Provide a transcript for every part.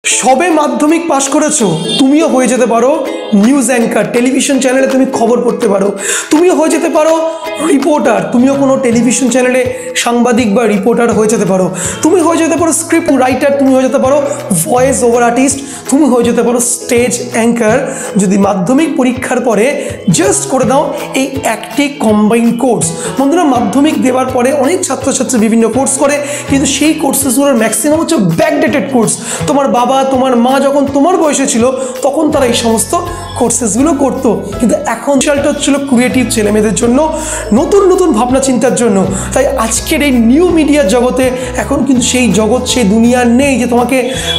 সবে মাধ্যমিক পাশ করেছো, তুমিও হয়ে যেতে পারো নিউজ অ্যাঙ্কার। টেলিভিশন চ্যানেলে তুমি খবর পড়তে পারো। তুমিও হয়ে যেতে পারো রিপোর্টার। তুমিও কোনো টেলিভিশন চ্যানেলে সাংবাদিক বা রিপোর্টার হয়ে যেতে পারো। তুমি হয়ে যেতে পারো স্ক্রিপ্ট রাইটার। তুমি হয়ে যেতে পারো ভয়েস ওভার আর্টিস্ট। তুমি হয়ে যেতে পারো স্টেজ অ্যাঙ্কার। যদি মাধ্যমিক পরীক্ষার পরে জাস্ট করে দাও এই একটি কম্বাইন্ড কোর্স। বন্ধুরা, মাধ্যমিক দেওয়ার পরে অনেক ছাত্রছাত্রী বিভিন্ন কোর্স করে, কিন্তু সেই কোর্সেসগুলোর ম্যাক্সিমাম হচ্ছে ব্যাকডেটেড কোর্স। তোমার বাবা তোমার মা যখন তোমার বয়সে ছিল তখন তারা এই সমস্ত কোর্সেসগুলো করতো, কিন্তু এখন সেটা হচ্ছিল ক্রিয়েটিভ ছেলেমেয়েদের জন্য, নতুন নতুন ভাবনা চিন্তার জন্য। তাই আজকের এই নিউ মিডিয়ার জগতে এখন কিন্তু সেই জগৎ, সেই দুনিয়া নেই যে তোমাকে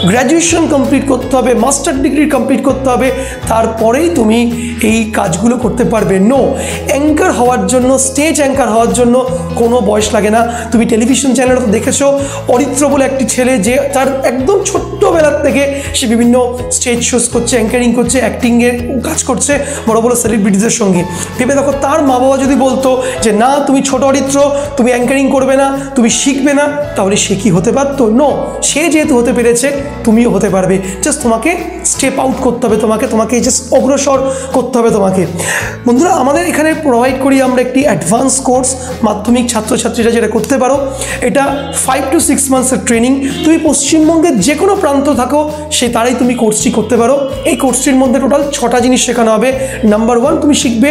গ্র্যাজুয়েশন কমপ্লিট করতে হবে, মাস্টার ডিগ্রি কমপ্লিট করতে হবে, তারপরেই তুমি এই কাজগুলো করতে পারবে। নো, অ্যাঙ্কার হওয়ার জন্য, স্টেজ অ্যাঙ্কার হওয়ার জন্য কোনো বয়স লাগে না। তুমি টেলিভিশন চ্যানেলে তো দেখেছো অরিত্র বলে একটি ছেলে, যে তার একদম ছোট্টবেলার থেকে সে বিভিন্ন স্টেজ শোজ করছে, অ্যাঙ্কারিং করছে, অ্যাক্টিংয়ের কাজ করছে বড় বড় সেলিব্রিটিদের সঙ্গে। ভেবে দেখো, তার মা বাবা যদি বলতো যে না তুমি ছোট অরিত্র, তুমি অ্যাঙ্কারিং করবে না, তুমি শিখবে না, তাহলে সে কি হতে পারতো? নো, সে যেহেতু হতে পেরেছে তুমিও হতে পারবে। জাস্ট তোমাকে স্টেপ আউট করতে হবে, তোমাকে জাস্ট অগ্রসর করতে হবে তোমাকে। বন্ধুরা, আমাদের এখানে প্রোভাইড করি আমরা একটি অ্যাডভান্স কোর্স, মাধ্যমিক ছাত্রছাত্রীরা যেটা করতে পারো। এটা 5 to 6 মান্থসের ট্রেনিং। তুমি পশ্চিমবঙ্গের যে কোনো প্রান্ত থাকো সে তারাই তুমি কোর্সটি করতে পারো। এই কোর্সটির মধ্যে টোটাল 6টা জিনিস শেখানো হবে। নাম্বার 1, তুমি শিখবে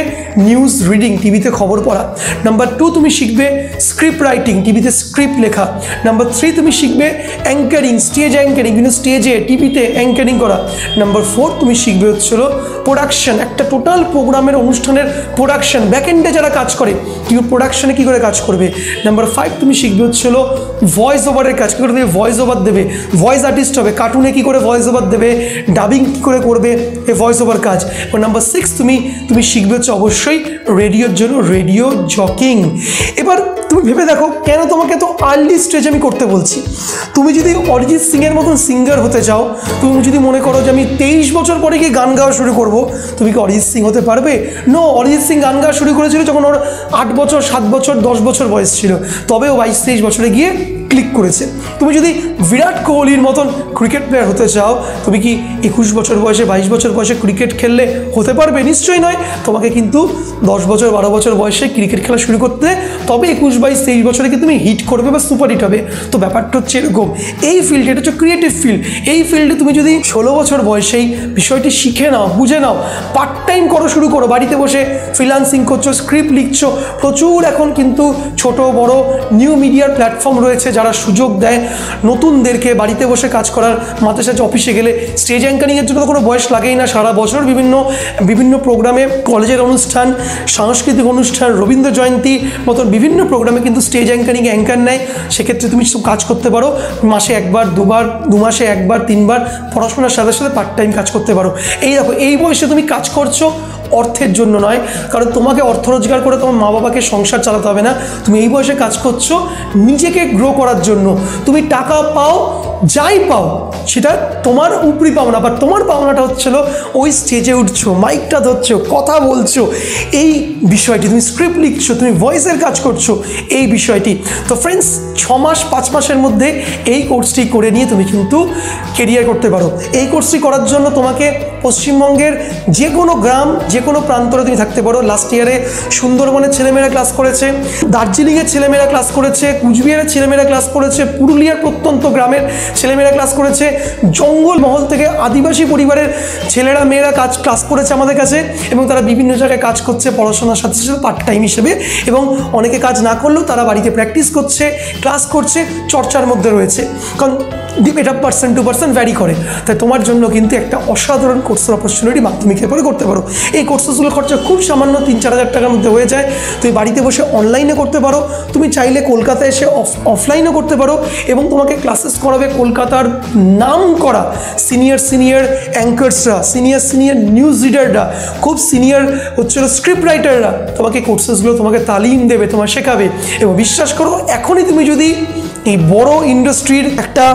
নিউজ রিডিং, টিভিতে খবর পড়া। নাম্বার 2, তুমি শিখবে স্ক্রিপ্ট রাইটিং, টিভিতে স্ক্রিপ্ট লেখা। নাম্বার 3, তুমি শিখবে অ্যাঙ্কারিং, স্টেজ অ্যাঙ্কারিং, বিভিন্ন স্টেজে টিভিতে অ্যাঙ্কারিং করা। নাম্বার 4, তুমি শিখবে হচ্ছিল প্রোডাকশন, একটা টোটাল প্রোগ্রামের অনুষ্ঠানের প্রোডাকশন, ব্যাকএন্ডে যারা কাজ করে তুমি প্রোডাকশনে কী করে কাজ করবে। নাম্বার 5, তুমি শিখবে হচ্ছিল ভয়েস ওভারের কাজ, কী করে তুমি ভয়েস ওভার দেবে, ভয়েস আর্টিস্ট হবে, কার্টুনে কী করে ভয়েস ওভার দেবে, ডাবিং কী করে করবে, এই ভয়েস ওভার কাজ। এবং নাম্বার 6, তুমি শিখবে হচ্ছে অবশ্যই রেডিওর জন্য রেডিও জকিং। এবার তুমি ভেবে দেখো, কেন তোমাকে তো আর্লি স্টেজ আমি করতে বলছি। তুমি যদি অরিজিৎ সিংয়ের মতন সিঙ্গার হতে চাও, তুমি যদি মনে করো যে আমি 23 বছর পরে গিয়ে গান গাওয়া শুরু করব, তুমি কি অরিজিৎ সিং হতে পারবে? নো, অরিজিৎ সিং গান গাওয়া শুরু করেছিল যখন ওর 8 বছর, 7 বছর, 10 বছর বয়স ছিল, তবে ও 22-23 বছরে গিয়ে ক্লিক করেছে। তুমি যদি বিরাট কোহলির মতন ক্রিকেট প্লেয়ার হতে চাও, তুমি কি 21 বছর বয়সে, 22 বছর বয়সে ক্রিকেট খেললে হতে পারবে? নিশ্চয়ই নয়। তোমাকে কিন্তু 10 বছর, 12 বছর বয়সে ক্রিকেট খেলা শুরু করতে, তবে 21, 22, 23 বছরে কি তুমি হিট করবে বা সুপার হিট হবে। তো ব্যাপারটা হচ্ছে এরকম। এই ফিল্ড, এটা হচ্ছে ক্রিয়েটিভ ফিল্ড। এই ফিল্ডে তুমি যদি 16 বছর বয়সেই বিষয়টি শিখে নাও, বুঝে নাও, পার্ট টাইম করো, শুরু করো, বাড়িতে বসে ফ্রিল্যান্সিং করছো, স্ক্রিপ্ট লিখছো, প্রচুর এখন কিন্তু ছোট বড় নিউ মিডিয়ার প্ল্যাটফর্ম রয়েছে যারা সুযোগ দেয় নতুনদেরকে বাড়িতে বসে কাজ করার। মাঝে সাথে অফিসে গেলে স্টেজ অ্যাঙ্কারিংয়ের জন্য তো কোনো বয়স লাগেই না। সারা বছর বিভিন্ন প্রোগ্রামে, কলেজের অনুষ্ঠান, সাংস্কৃতিক অনুষ্ঠান, রবীন্দ্র জয়ন্তী মতন বিভিন্ন প্রোগ্রামে কিন্তু স্টেজ অ্যাঙ্কারিং অ্যাঙ্কার নেয়। সেক্ষেত্রে তুমি সব কাজ করতে পারো, মাসে 1বার 2বার, 2 মাসে 1বার 3বার, পড়াশোনার সাথে সাথে পার্ট টাইম কাজ করতে পারো। এই দেখো, এই বয়সে তুমি কাজ করছো অর্থের জন্য নয়, কারণ তোমাকে অর্থ রোজগার করে তোমার মা বাবাকে সংসার চালাতে হবে না। তুমি এই বয়সে কাজ করছো নিজেকে গ্রো করার জন্য। তুমি টাকা পাও, যাই পাও, সেটা তোমার উপরি পাওনা, বা তোমার পাওনাটা হচ্ছিল ওই স্টেজে উঠছো, মাইকটা ধরছো, কথা বলছো, এই বিষয়টি, তুমি স্ক্রিপ্ট লিখছো, তুমি ভয়েসের কাজ করছো, এই বিষয়টি। তো ফ্রেন্ডস, 6 মাস 5 মাসের মধ্যে এই কোর্সটি করে নিয়ে তুমি কিন্তু কেরিয়ার করতে পারো। এই কোর্সটি করার জন্য তোমাকে পশ্চিমবঙ্গের যে কোনো গ্রাম, যে কোনো প্রান্তরে তুমি থাকতে পারো। লাস্ট ইয়ারে সুন্দরবনের ছেলেমেয়েরা ক্লাস করেছে, দার্জিলিংয়ের ছেলেমেয়েরা ক্লাস করেছে, কুচবিহারের ছেলেমেয়েরা ক্লাস করেছে, পুরুলিয়ার প্রত্যন্ত গ্রামের ছেলেমেয়েরা ক্লাস করেছে, জঙ্গলমহল থেকে আদিবাসী পরিবারের ছেলেরা মেয়েরা ক্লাস করেছে আমাদের কাছে, এবং তারা বিভিন্ন জায়গায় কাজ করছে পড়াশোনার সাথে সাথে পার্ট টাইম হিসেবে। এবং অনেকে কাজ না করলেও তারা বাড়িতে প্র্যাকটিস করছে, ক্লাস করছে, চর্চার মধ্যে রয়েছে, কারণ এটা পার্সেন্ট টু পার্সেন্ট ভ্যারি করে। তাই তোমার জন্য কিন্তু একটা অসাধারণ কোর্সের অপরচুনিটি মাধ্যমিকের পরে করতে পারো। এই কোর্সেসগুলোর খরচা খুব সামান্য, 3-4 হাজার টাকার মধ্যে হয়ে যায়। তুমি বাড়িতে বসে অনলাইনে করতে পারো, তুমি চাইলে কলকাতায় এসে অফলাইনও করতে পারো। এবং তোমাকে ক্লাসেস করাবে কলকাতার নাম করা সিনিয়র অ্যাঙ্কার্সরা, সিনিয়র নিউজ রিডাররা, খুব সিনিয়র হচ্ছিল স্ক্রিপ্ট রাইটাররা। তোমাকে কোর্সেসগুলো তোমাকে তালিম দেবে, তোমার শেখাবে। এবং বিশ্বাস করো, এখনই তুমি যদি এই বড় ইন্ডাস্ট্রির একটা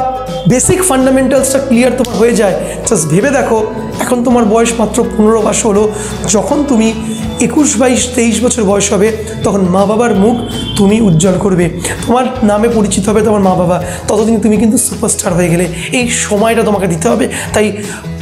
বেসিক ফান্ডামেন্টালসটা ক্লিয়ার তোমার হয়ে যায়, জাস্ট ভেবে দেখো এখন তোমার বয়স মাত্র 15 বা 16, যখন তুমি 21, 22, 23 বছর বয়স হবে তখন মা বাবার মুখ তুমি উজ্জ্বল করবে, তোমার নামে পরিচিত হবে তোমার মা বাবা, ততদিন তুমি কিন্তু সুপারস্টার হয়ে গেলে। এই সময়টা তোমাকে দিতে হবে। তাই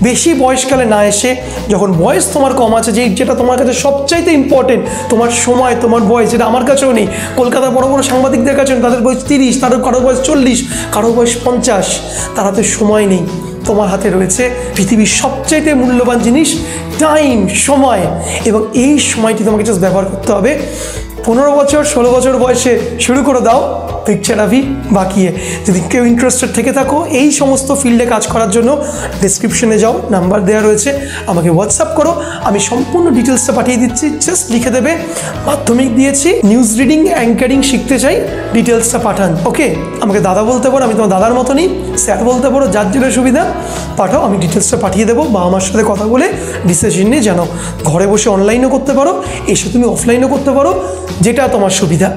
বেশি বয়সকালে না এসে যখন বয়স তোমার কম আছে, যেটা তোমার কাছে সবচাইতে ইম্পর্টেন্ট, তোমার সময়, তোমার বয়স, যেটা আমার কাছেও নেই, কলকাতার বড় বড় সাংবাদিকদের কাছে তাদের বয়স 30, কারোর বয়স 40, কারোর বয়স 50, তার হাতে সময় নেই। তোমার হাতে রয়েছে পৃথিবীর সবচাইতে মূল্যবান জিনিস, টাইম, সময়, এবং এই সময়টি তোমাকে জাস্ট ব্যবহার করতে হবে। 15 বছর 16 বছর বয়সে শুরু করে দাও পিকচার আভি বাকিয়ে। যদি কেউ ইন্টারেস্টেড থেকে থাকো এই সমস্ত ফিল্ডে কাজ করার জন্য, ডিসক্রিপশনে যাও, নাম্বার দেওয়া রয়েছে, আমাকে হোয়াটসঅ্যাপ করো, আমি সম্পূর্ণ ডিটেলসটা পাঠিয়ে দিচ্ছি। জাস্ট লিখে দেবে মাধ্যমিক দিয়েছি, নিউজ রিডিং অ্যাঙ্কারিং শিখতে চাই, ডিটেলসটা পাঠান। ওকে, আমাকে দাদা বলতে পারো, আমি তোমার দাদার মতনই, স্যার বলতে পারো, যার যেটা সুবিধা পাঠাও, আমি ডিটেলসটা পাঠিয়ে দেবো। বাবা মার সাথে কথা বলে ডিসিশন নিয়ে জানাও। ঘরে বসে অনলাইনও করতে পারো, এসে তুমি অফলাইনও করতে পারো, যেটা তোমার সুবিধা।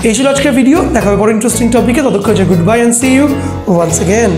এই ছিল আজকের ভিডিও, দেখা হবে পরে ইন্টারেস্টিং টপিকে। ততক্ষণ good bye and see you once again.